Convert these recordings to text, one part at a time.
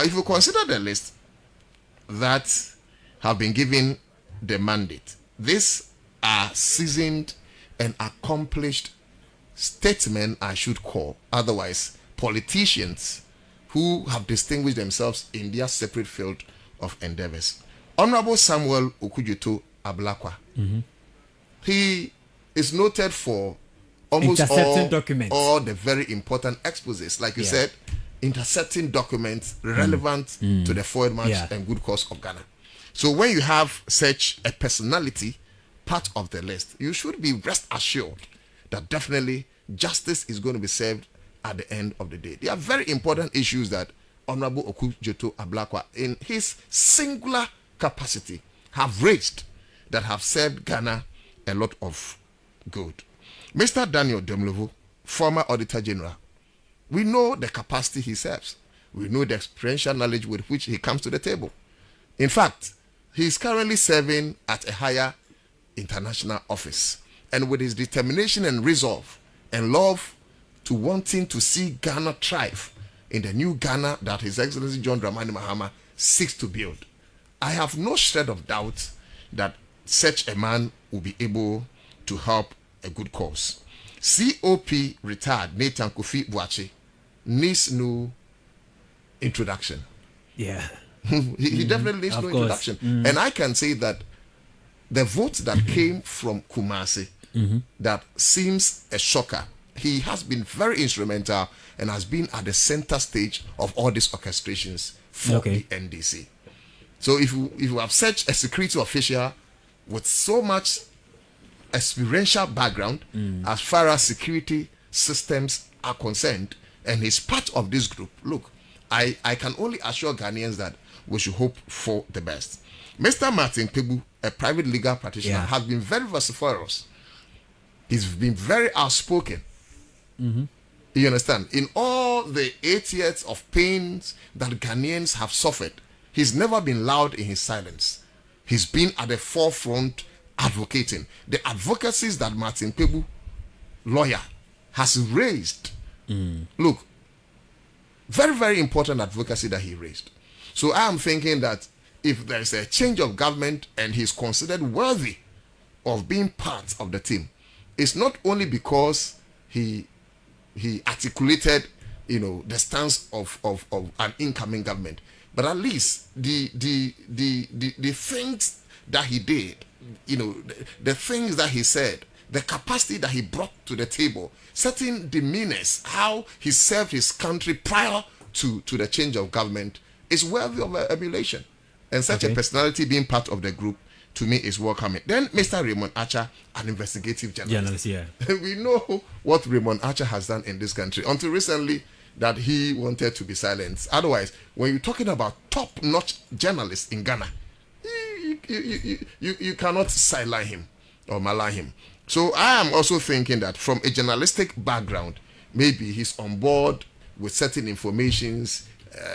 if you consider the list that have been given the mandate, these are seasoned and accomplished statesmen, I should call, otherwise politicians who have distinguished themselves in their separate field of endeavors. Honorable Samuel Okudzeto Ablakwa, he is noted for almost all the very important exposés, like you said, intercepting documents relevant to the forward march and good cause of Ghana. So when you have such a personality part of the list, you should be rest assured that definitely justice is going to be served at the end of the day. There are very important issues that Honorable Okudzeto Ablakwa, in his singular capacity, have raised that have served Ghana a lot of good. Mr. Daniel Demlevo, former Auditor General, we know the capacity he serves. We know the experiential knowledge with which he comes to the table. In fact, he is currently serving at a higher international office. And with his determination and resolve and love to wanting to see Ghana thrive in the new Ghana that His Excellency John Dramani Mahama seeks to build, I have no shred of doubt that such a man will be able to help a good cause. COP retired Nathan Kofi Boakye needs no introduction. Yeah. he definitely needs no introduction. And I can say that the vote that came from Kumasi, that seems a shocker. He has been very instrumental and has been at the center stage of all these orchestrations for the NDC. So if you have such a security official with so much experiential background as far as security systems are concerned, and he's part of this group, look, I can only assure Ghanaians that we should hope for the best. Mr. Martin Pebu, a private legal practitioner, has been very vociferous. He's been very outspoken. You understand? In all the 8 years of pains that Ghanaians have suffered, he's never been loud in his silence. He's been at the forefront advocating. The advocacies that Martin Pebu, lawyer, has raised. Look, very, very important advocacy that he raised. So I am thinking that if there is a change of government and he's considered worthy of being part of the team, it's not only because he articulated, the stance of an incoming government, but at least the things that he did, the things that he said, the capacity that he brought to the table, certain demeanors, how he served his country prior to the change of government, is worthy of emulation. And such a personality being part of the group, to me, is welcoming. Then Mr. Raymond Archer, an investigative journalist. We know what Raymond Archer has done in this country. Until recently, that he wanted to be silenced. Otherwise, when you're talking about top-notch journalists in Ghana, you cannot sideline him or malign him. So I am also thinking that from a journalistic background, maybe he's on board with certain informations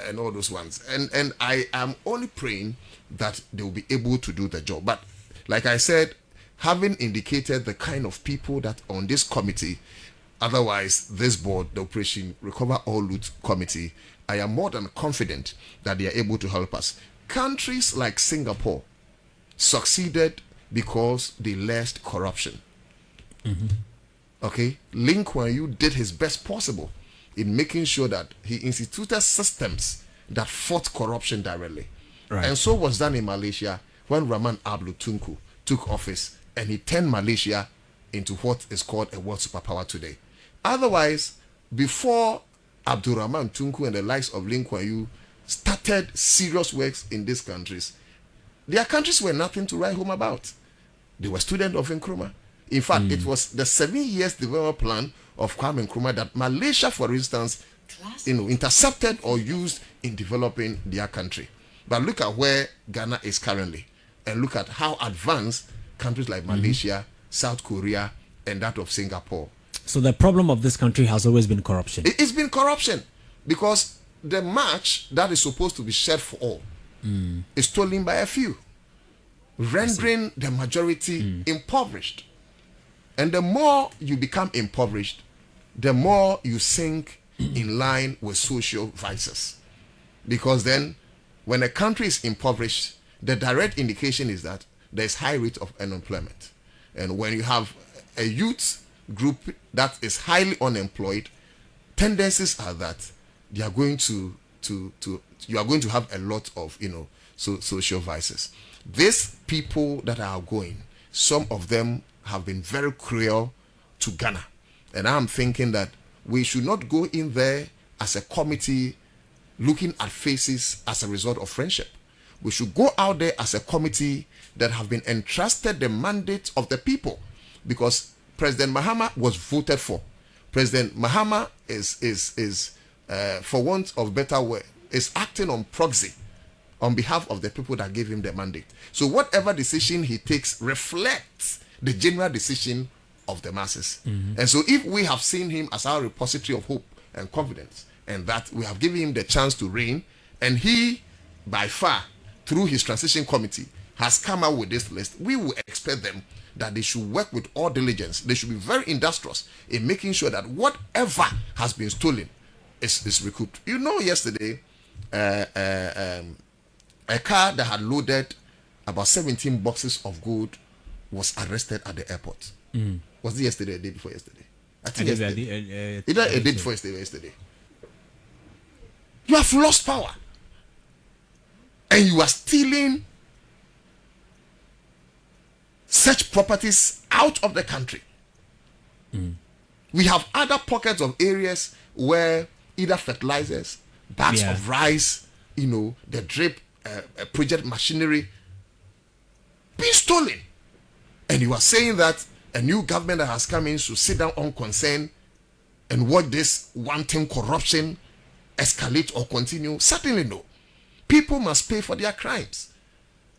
and all those ones. And I am only praying that they will be able to do the job. But like I said, having indicated the kind of people that on this committee, otherwise this board, the Operation Recover All Loot Committee, I am more than confident that they are able to help us. Countries like Singapore succeeded because they laced corruption. Okay, Lee Kuan Yew did his best possible in making sure that he instituted systems that fought corruption directly. And so was done in Malaysia when Rahman Abdul Tunku took office, and he turned Malaysia into what is called a world superpower today. Otherwise, before Abdul Rahman Tunku and the likes of Lee Kuan Yew started serious works in these countries, their countries were nothing to write home about. They were students of Nkrumah. In fact, it was the 7 years development plan of Kwame Nkrumah that Malaysia, for instance, intercepted or used in developing their country. But look at where Ghana is currently, and look at how advanced countries like Malaysia, South Korea, and that of Singapore. So the problem of this country has always been corruption. It's been corruption because the match that is supposed to be shared for all is stolen by a few, rendering the majority impoverished. And the more you become impoverished, the more you sink in line with social vices. Because then, when a country is impoverished, the direct indication is that there's high rate of unemployment. And when you have a youth group that is highly unemployed, tendencies are that they are going to you are going to have a lot of social vices. These people that are going, some of them have been very cruel to Ghana, and I'm thinking that we should not go in there as a committee looking at faces as a result of friendship. We should go out there as a committee that have been entrusted the mandate of the people, because President Mahama was voted for. President Mahama is for want of better word, is acting on proxy on behalf of the people that gave him the mandate. So whatever decision he takes reflects the general decision of the masses. And so if we have seen him as our repository of hope and confidence, and that we have given him the chance to reign, and he by far through his transition committee has come out with this list, we will expect them that they should work with all diligence. They should be very industrious in making sure that whatever has been stolen is recouped. Yesterday, a car that had loaded about 17 boxes of gold was arrested at the airport. Was it yesterday or the day before yesterday? I think yesterday. Either a day before yesterday or yesterday. You have lost power. And you are stealing such properties out of the country. We have other pockets of areas where either fertilizers, bags of rice, the drip project machinery being stolen. And you are saying that a new government that has come in should sit down unconcerned and watch this wanton corruption escalate or continue? Certainly no. People must pay for their crimes.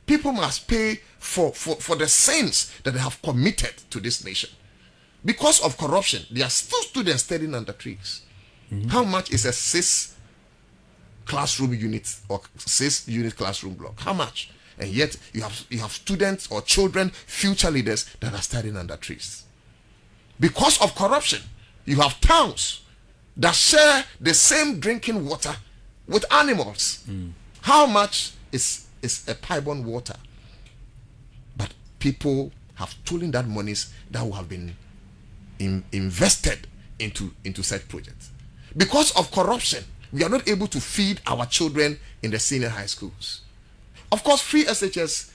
People must pay for the sins that they have committed to this nation. Because of corruption, there are still students studying under trees. How much is a 6 classroom unit or 6 unit classroom block? How much? And yet you have students or children, future leaders that are studying under trees. Because of corruption, you have towns that share the same drinking water with animals. How much is a pipe-borne water? But people have stolen that monies that would have been invested into such projects. Because of corruption, we are not able to feed our children in the senior high schools. Of course, free SHS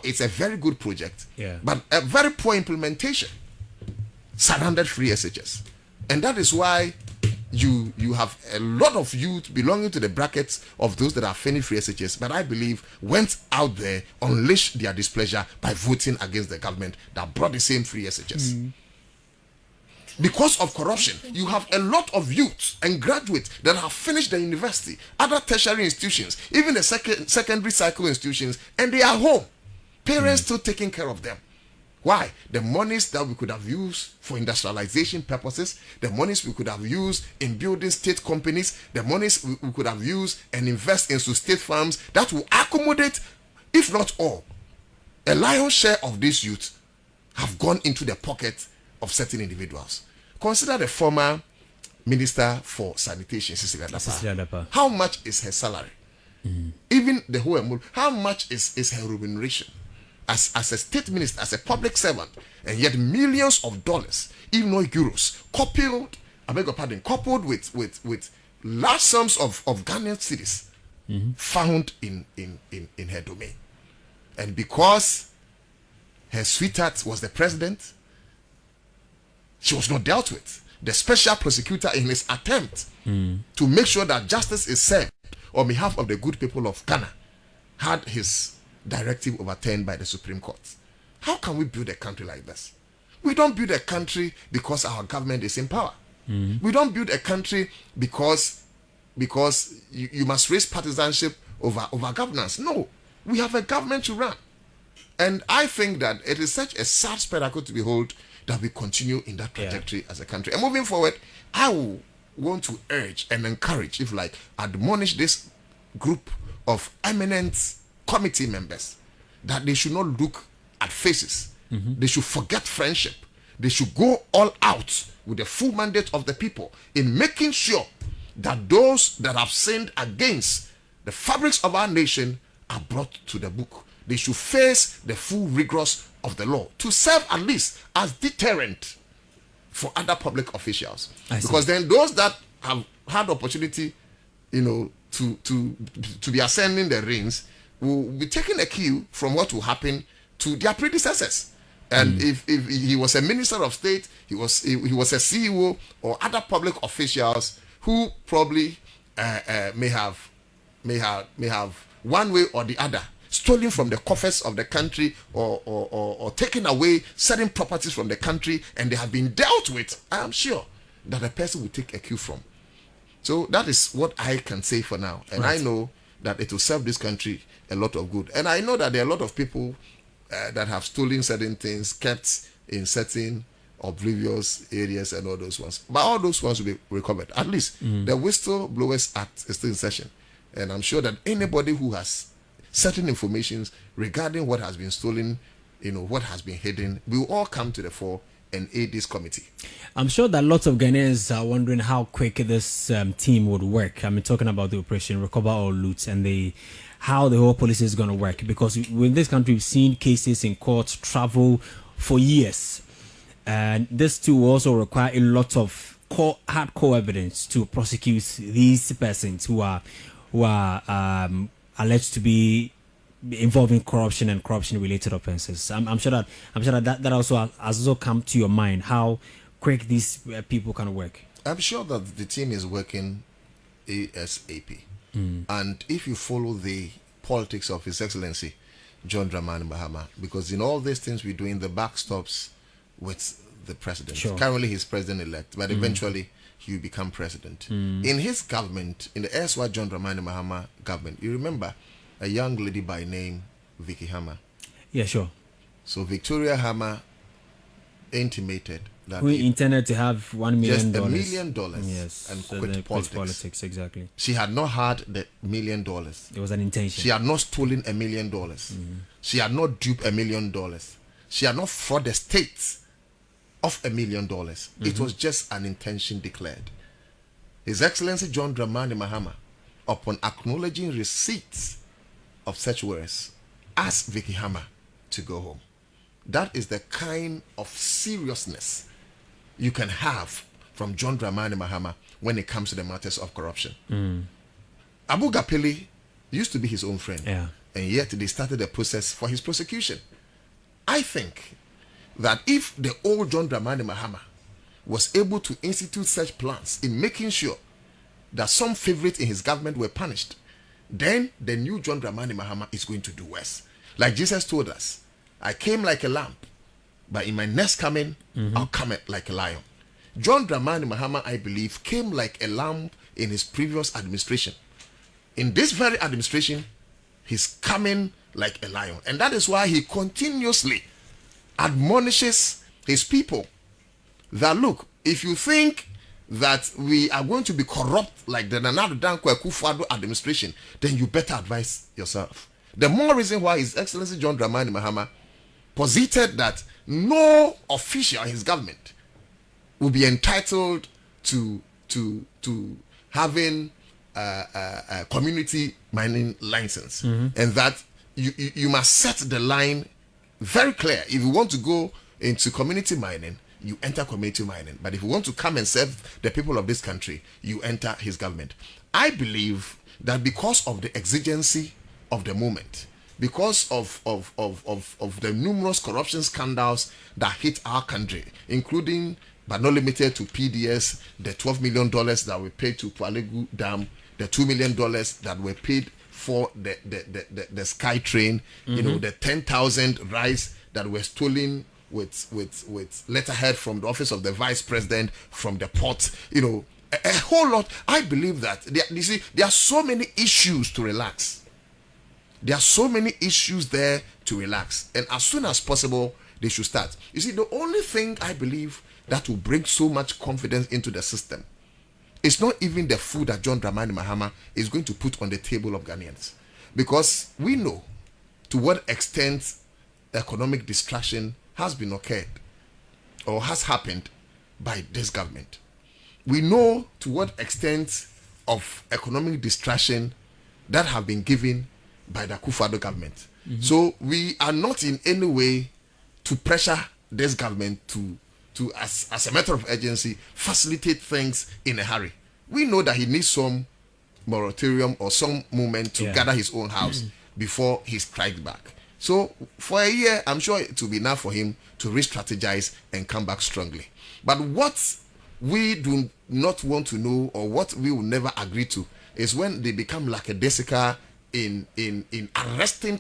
it's a very good project, but a very poor implementation surrounded free SHS. And that is why you have a lot of youth belonging to the brackets of those that are finished free SHS, but I believe went out there, unleashed their displeasure by voting against the government that brought the same free SHS. Because of corruption, you have a lot of youth and graduates that have finished the university, other tertiary institutions, even the secondary cycle institutions, and they are home. Parents still taking care of them. Why? The monies that we could have used for industrialization purposes, the monies we could have used in building state companies, the monies we could have used and invest into state farms that will accommodate, if not all, a lion's share of these youth have gone into the pocket of certain individuals. Consider the former Minister for Sanitation, Cecilia Dapa. How much is her salary? Even the whole amount, how much is her remuneration? As a state minister, as a public servant, and yet millions of dollars, even not euros, coupled with large sums of Ghanaian cedis found in her domain. And because her sweetheart was the president, she was not dealt with. The special prosecutor, in his attempt to make sure that justice is served on behalf of the good people of Ghana, had his directive overturned by the Supreme Court. How can we build a country like this? We don't build a country because our government is in power. We don't build a country because you must raise partisanship over governance. No, we have a government to run. And I think that it is such a sad spectacle to behold that we continue in that trajectory as a country. And moving forward, I will want to urge and encourage, if like, admonish this group of eminent committee members that they should not look at faces. They should forget friendship. They should go all out with the full mandate of the people in making sure that those that have sinned against the fabrics of our nation are brought to the book. They should face the full rigors of the law to serve at least as deterrent for other public officials. Because then those that have had opportunity, to be ascending the reins will be taking a cue from what will happen to their predecessors. And if he was a minister of state, he was a CEO or other public officials who probably may have one way or the other stolen from the coffers of the country or taken away certain properties from the country, and they have been dealt with, I am sure that the person will take a cue from. So that is what I can say for now. And I know that it will serve this country a lot of good. And I know that there are a lot of people that have stolen certain things, kept in certain oblivious areas and all those ones. But all those ones will be recovered. At least the Whistleblowers Act is still in session. And I'm sure that anybody who has certain information regarding what has been stolen, what has been hidden, will all come to the fore and aid this committee. I'm sure that lots of Ghanaians are wondering how quick this team would work. I mean, talking about the operation Recover All Loot and how the whole policy is going to work. Because in this country, we've seen cases in court travel for years. And this too will also require a lot of hardcore evidence to prosecute these persons who are alleged to be involving corruption and corruption-related offences. I'm sure that also has also come to your mind, how quick these people can work. I'm sure that the team is working ASAP. And if you follow the politics of His Excellency John Dramani Mahama, because in all these things we're doing, the back stops with the president. Sure. Currently he's president-elect, but eventually he will become president. In his government, in the erstwhile John Dramani Mahama government, you remember a young lady by name Vicky Hammer. Yeah, sure. So Victoria Hammer intimated that we intended to have $1 million. Just $1 million, yes, and so quit politics. Exactly. She had not had the $1 million. It was an intention. She had not stolen $1 million. She had not duped $1 million. She had not fraud the state of $1 million. It was just an intention declared. His Excellency John Dramani Mahama, upon acknowledging receipts of such words, asked Vicky Hammer to go home. That is the kind of seriousness you can have from John Dramani Mahama when it comes to the matters of corruption. Abu Gapili used to be his own friend, and yet they started a process for his prosecution. I think that if the old John Dramani Mahama was able to institute such plans in making sure that some favorites in his government were punished, then the new John Dramani Mahama is going to do worse. Like Jesus told us, I came like a lamb, but in my next coming, I'll come like a lion. John Dramani Mahama, I believe, came like a lamb in his previous administration. In this very administration, he's coming like a lion. And that is why he continuously admonishes his people that, look, if you think that we are going to be corrupt like the Nana Dankwa Akufo-Addo administration, then you better advise yourself. The more reason why His Excellency John Dramani Mahama posited that no official in his government will be entitled to having a community mining license, and that you must set the line very clear. If you want to go into community mining, you enter community mining. But if you want to come and serve the people of this country, you enter his government. I believe that because of the exigency of the moment, because of the numerous corruption scandals that hit our country, including but not limited to PDS, the $12 million that were paid to Pualegu Dam, the $2 million that were paid for the Sky Train, the 10,000 rice that were stolen with letterhead from the office of the vice president, from the port, a whole lot. I believe that there are so many issues to relax. There are so many issues there to relax, and as soon as possible they should start. You see, the only thing I believe that will bring so much confidence into the system is not even the food that John Dramani Mahama is going to put on the table of Ghanaians, because we know to what extent economic destruction has been occurred or has happened by this government. We know to what extent of economic distraction that have been given by the Akufo-Addo government. So we are not in any way to pressure this government to as a matter of urgency, facilitate things in a hurry. We know that he needs some moratorium or some moment to gather his own house before he strikes back. So for a year, I'm sure it will be enough for him to re-strategize and come back strongly. But what we do not want to know, or what we will never agree to, is when they become lackadaisical in arresting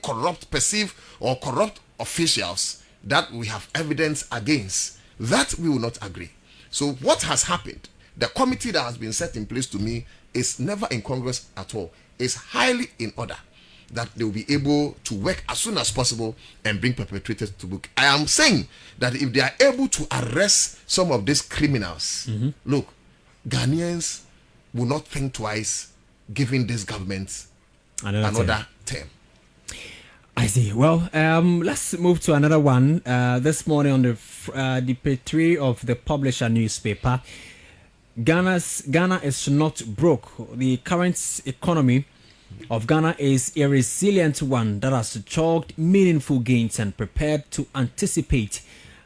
perceived or corrupt officials that we have evidence against. That we will not agree. So what has happened, the committee that has been set in place, to me, is never incongruous at all. It's highly in order that they will be able to work as soon as possible and bring perpetrators to book. I am saying that if they are able to arrest some of these criminals, look, Ghanaians will not think twice giving this government another term. I see. Well, let's move to another one. This morning on the page 3 of the Publisher newspaper, Ghana is not broke. The current economy of Ghana is a resilient one that has chalked meaningful gains and prepared to anticipate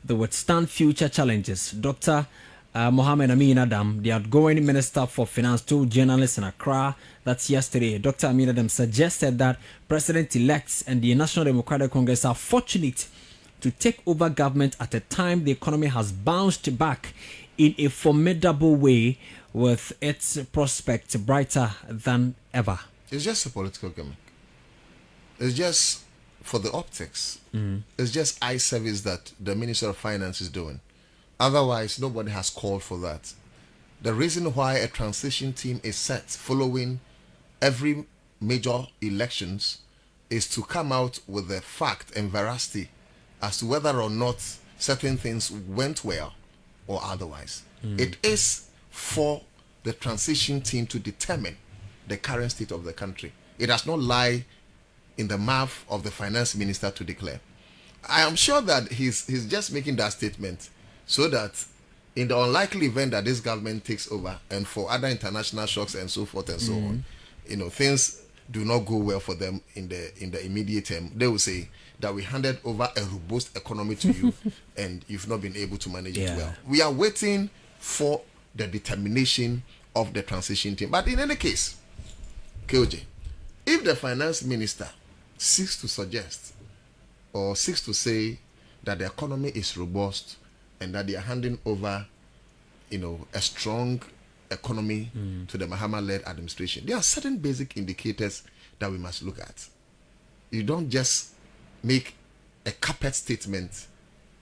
the withstand future challenges. Dr. Mohamed Amin Adam, the outgoing Minister for Finance, told journalists in Accra that yesterday Dr. Amin Adam suggested that President-elects and the National Democratic Congress are fortunate to take over government at a time the economy has bounced back in a formidable way, with its prospects brighter than ever. It's just a political gimmick. It's just for the optics. It's just eye service that the Minister of Finance is doing. Otherwise, nobody has called for that. The reason why a transition team is set following every major elections is to come out with the fact and veracity as to whether or not certain things went well or otherwise. It is for the transition team to determine the current state of the country. It does not lie in the mouth of the finance minister to declare. I am sure that he's just making that statement so that in the unlikely event that this government takes over and for other international shocks and so forth and so on, things do not go well for them in the immediate term, they will say that we handed over a robust economy to you and you've not been able to manage it well. We are waiting for the determination of the transition team. But in any case, KOJ, if the finance minister seeks to suggest or seeks to say that the economy is robust and that they are handing over, a strong economy to the Mahama-led administration, there are certain basic indicators that we must look at. You don't just make a carpet statement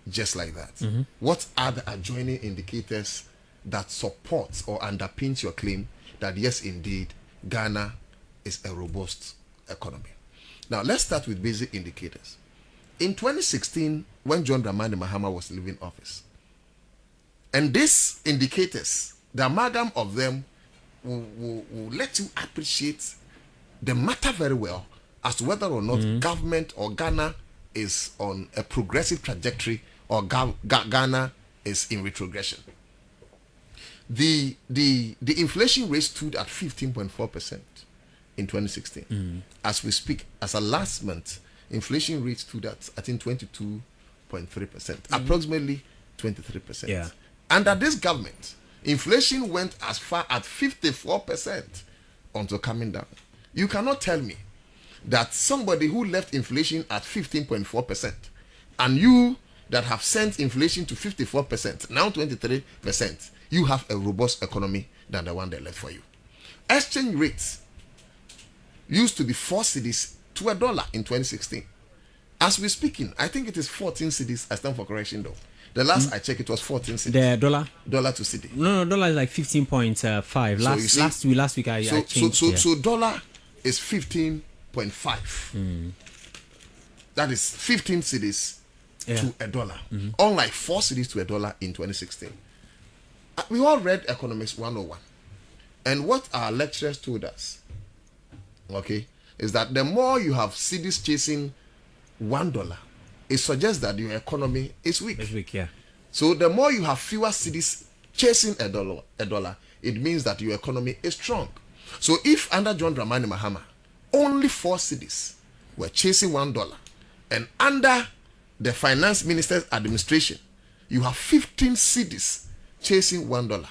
just like that. What are the adjoining indicators that supports or underpins your claim that yes, indeed, Ghana is a robust economy? Now, let's start with basic indicators. In 2016, when John Dramani Mahama was leaving office, and these indicators, the amalgam of them will let you appreciate the matter very well as to whether or not government or Ghana is on a progressive trajectory or Ghana is in retrogression. The inflation rate stood at 15.4% in 2016. As we speak, as a last month, inflation rate stood at, I think, 22.3%, approximately 23%. Yeah. Under this government, inflation went as far as 54% until coming down. You cannot tell me that somebody who left inflation at 15.4% and you that have sent inflation to 54%, now 23%, you have a robust economy than the one they left for you. Exchange rates used to be 4 cedis to $1 in 2016. As we're speaking, I think it is 14 cedis. I stand for correction though. The last I checked, it was 14 cedis. The dollar? Dollar to cedi. No, dollar is like 15.5. Last week I changed. So dollar is 15.5. That is 15 cedis to $1. Unlike 4 cedis to $1 in 2016. We all read Economics 101. And what our lecturers told us, okay, is that the more you have cedis chasing $1, it suggests that your economy is weak. It's weak, yeah. So the more you have fewer cedis chasing $1, it means that your economy is strong. So if under John Dramani Mahama, only 4 cities were chasing $1, and under the finance minister's administration, you have 15 cities chasing $1.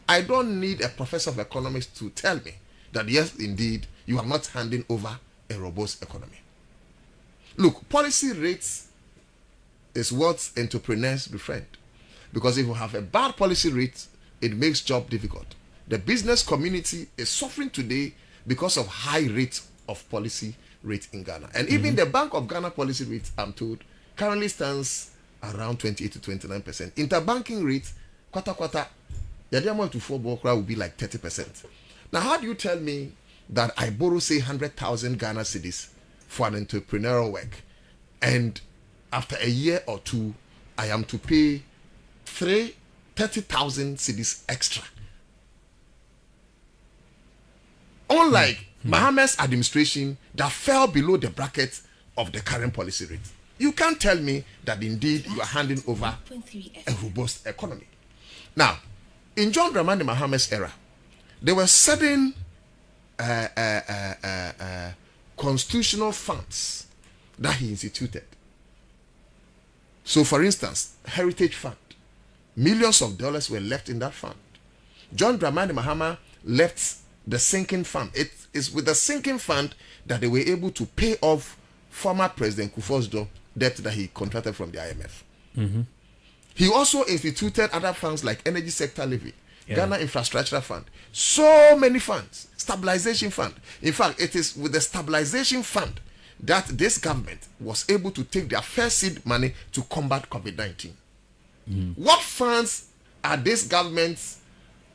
I don't need a professor of economics to tell me that yes, indeed, you are not handing over a robust economy. Look, policy rates is what entrepreneurs befriend. Because if you have a bad policy rate, it makes job difficult. The business community is suffering today because of high rate of policy rate in Ghana. And even the Bank of Ghana policy rate, I'm told, currently stands around 28 to 29%. Interbanking rate, quarter, the amount to 4 will be like 30%. Now, how do you tell me that I borrow, say, 100,000 Ghana cedis for an entrepreneurial work, and after a year or two, I am to pay 30,000 cedis extra? Unlike Mahama's administration that fell below the bracket of the current policy rate. You can't tell me that indeed you are handing over a robust economy. Now, in John Dramani Mahama's era, there were certain constitutional funds that he instituted. So, for instance, Heritage Fund. Millions of dollars were left in that fund. John Dramani Mahama left the sinking fund. It is with the sinking fund that they were able to pay off former President Kufuor's debt that he contracted from the IMF. He also instituted other funds like Energy Sector Levy, Ghana Infrastructure Fund, so many funds, Stabilization Fund. In fact, it is with the Stabilization Fund that this government was able to take their first seed money to combat COVID-19. What funds are these governments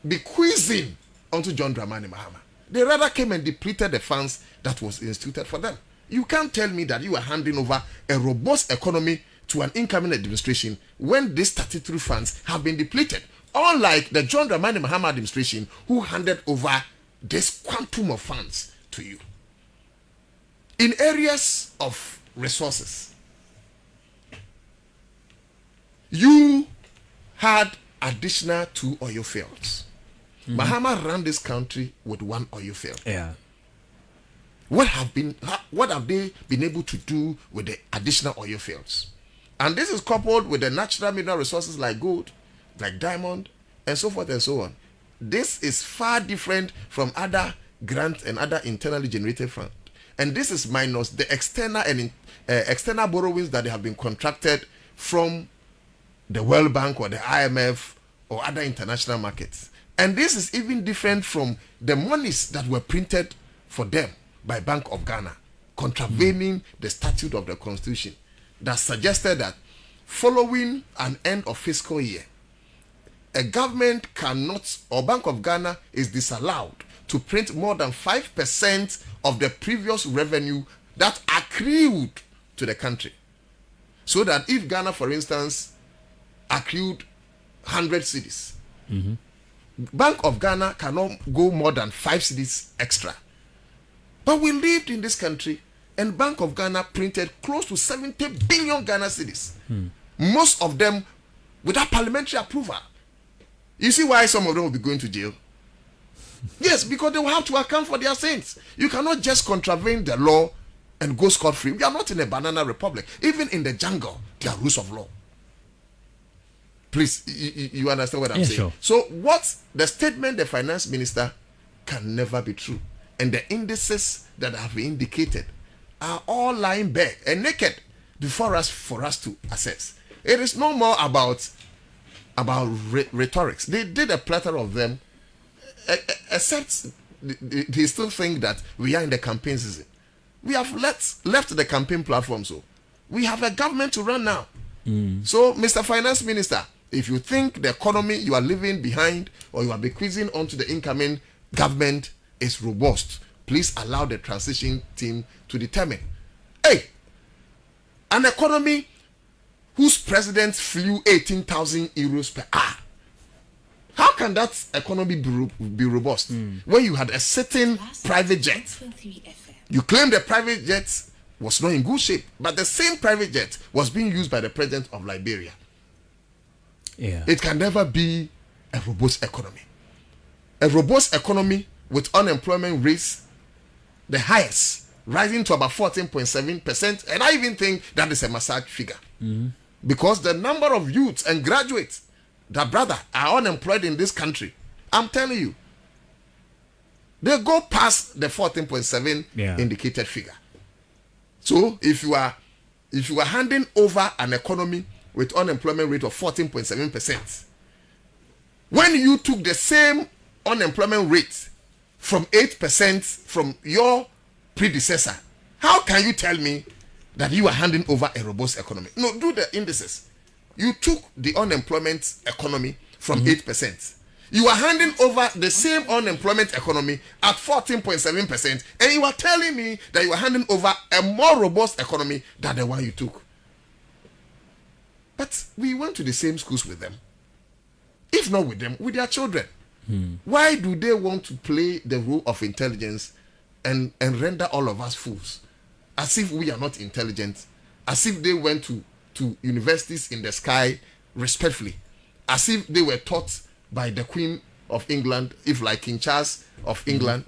bequeathing onto John Dramani Mahama? They rather came and depleted the funds that was instituted for them. You can't tell me that you are handing over a robust economy to an incoming administration when these statutory funds have been depleted. Unlike the John Dramani Mahama administration, who handed over this quantum of funds to you. In areas of resources, you had additional 2 oil fields. Mahama ran this country with 1 oil field. What have they been able to do with the additional oil fields? And this is coupled with the natural mineral resources like gold, like diamond, and so forth and so on. This is far different from other grants and other internally generated funds. And this is minus the external and external borrowings that they have been contracted from the World Bank or the IMF or other international markets. And this is even different from the monies that were printed for them by Bank of Ghana, contravening the statute of the Constitution that suggested that following an end of fiscal year, a government cannot, or Bank of Ghana is disallowed to print more than 5% of the previous revenue that accrued to the country. So that if Ghana, for instance, accrued 100 cedis, Bank of Ghana cannot go more than 5 cedis extra. But we lived in this country, and Bank of Ghana printed close to 70 billion Ghana cedis. Most of them without parliamentary approval. You see why some of them will be going to jail? Yes, because they will have to account for their sins. You cannot just contravene the law and go scot-free. We are not in a banana republic. Even in the jungle, there are rules of law. Please, you understand what I'm saying? Sure. So what the statement the finance minister can never be true. And the indices that have been indicated are all lying bare and naked before us for us to assess. It is no more about rhetorics. They did a plethora of them, except they still think that we are in the campaign season. We have left the campaign platform, so we have a government to run now. So, Mr. Finance Minister, if you think the economy you are leaving behind or you are bequeathing onto the incoming government is robust, please allow the transition team to determine. Hey, an economy whose president flew 18,000 euros per hour. How can that economy be robust when you had a certain private jet? You claim the private jet was not in good shape, but the same private jet was being used by the president of Liberia. It can never be a robust economy. A robust economy with unemployment rates the highest, rising to about 14.7%. And I even think that is a massage figure. Because the number of youths and graduates that, brother, are unemployed in this country, I'm telling you, they go past the 14.7 indicated figure. So if you are handing over an economy with unemployment rate of 14.7%, when you took the same unemployment rate from 8% from your predecessor, how can you tell me that you are handing over a robust economy? No, do the indices. You took the unemployment economy from 8%. You are handing over the same unemployment economy at 14.7%, and you are telling me that you are handing over a more robust economy than the one you took. But we went to the same schools with them. If not with them, with their children. Why do they want to play the role of intelligence and render all of us fools? As if we are not intelligent. As if they went to universities in the sky respectfully. As if they were taught by the Queen of England, if like King Charles of England.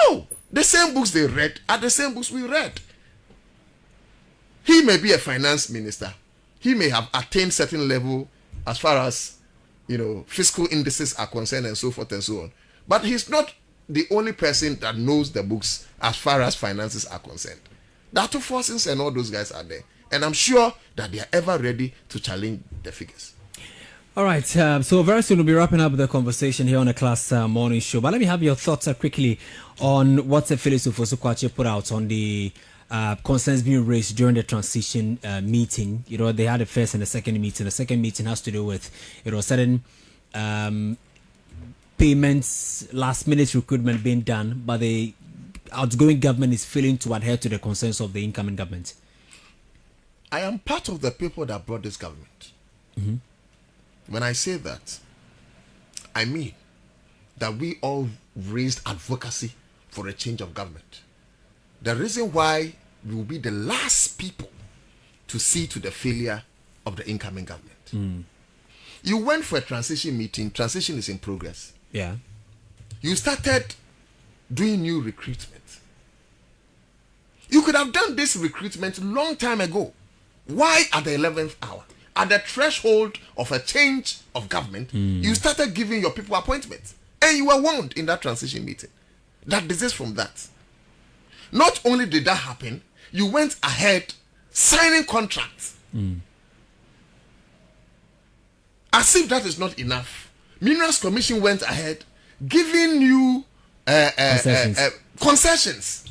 No, the same books they read are the same books we read. He may be a finance minister. He may have attained certain level as far as, fiscal indices are concerned and so forth and so on. But he's not the only person that knows the books as far as finances are concerned. Dr. Forsins and all those guys are there. And I'm sure that they are ever ready to challenge the figures. All right, so very soon we'll be wrapping up the conversation here on the Class Morning Show. But let me have your thoughts quickly on what Felix Ofosu-Kwakye put out on the concerns being raised during the transition meeting. They had the first and the second meeting. The second meeting has to do with, certain payments, last-minute recruitment being done, but the outgoing government is failing to adhere to the concerns of the incoming government. I am part of the people that brought this government. When I say that, I mean that we all raised advocacy for a change of government. The reason why we will be the last people to see to the failure of the incoming government. You went for a transition meeting. Transition is in progress. Yeah. You started doing new recruitment. You could have done this recruitment long time ago. Why at the 11th hour? At the threshold of a change of government, you started giving your people appointments. And you were warned in that transition meeting that desist from that. Not only did that happen, you went ahead signing contracts. As if that is not enough. Minerals Commission went ahead giving you concessions.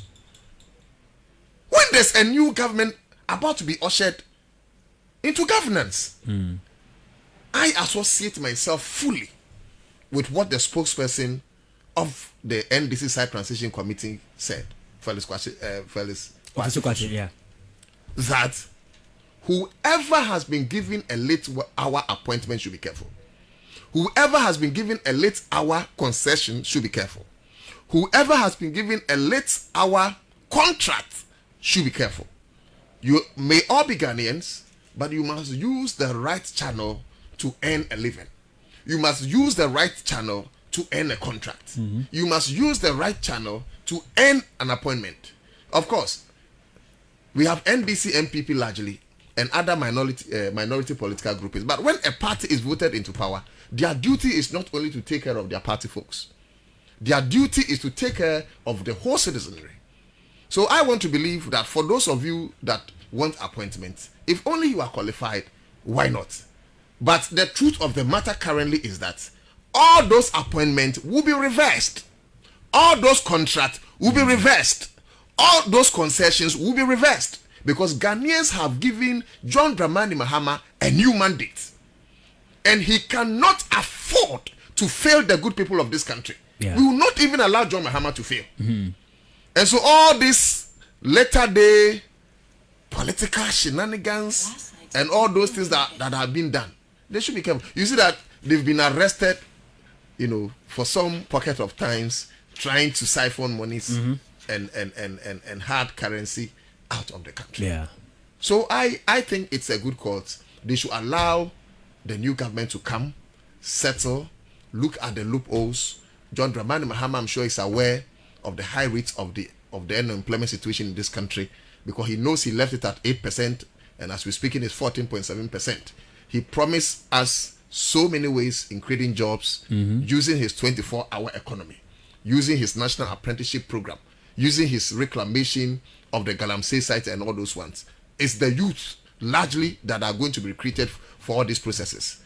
When there's a new government about to be ushered into governance, I associate myself fully with what the spokesperson of the NDC Side Transition Committee said, Felix Kwakye, yeah. That whoever has been given a late hour appointment should be careful. Whoever has been given a late hour concession should be careful. Whoever has been given a late hour contract should be careful. You may all be Ghanaians, but you must use the right channel to earn a living. You must use the right channel to earn a contract. You must use the right channel to earn an appointment. Of course, we have NDC MPP largely and other minority political groupings. But when a party is voted into power, their duty is not only to take care of their party folks. Their duty is to take care of the whole citizenry. So I want to believe that for those of you that want appointments, if only you are qualified, why not? But the truth of the matter currently is that all those appointments will be reversed. All those contracts will be reversed. All those concessions will be reversed. Because Ghanaians have given John Dramani Mahama a new mandate. And he cannot afford to fail the good people of this country. Yeah. We will not even allow John Mahama to fail. And so all this later day political shenanigans and all those things that have been done, they should be careful. You see that they've been arrested, for some pocket of times trying to siphon monies and hard currency out of the country. Yeah. So I think it's a good cause. They should allow the new government to come, settle, look at the loopholes, John Dramani Mahama, I'm sure, is aware of the high rates of the unemployment situation in this country, because he knows he left it at 8%, and as we're speaking, it's 14.7%. He promised us so many ways in creating jobs, using his 24-hour economy, using his national apprenticeship program, using his reclamation of the Galamsey site and all those ones. It's the youth largely that are going to be recruited for all these processes.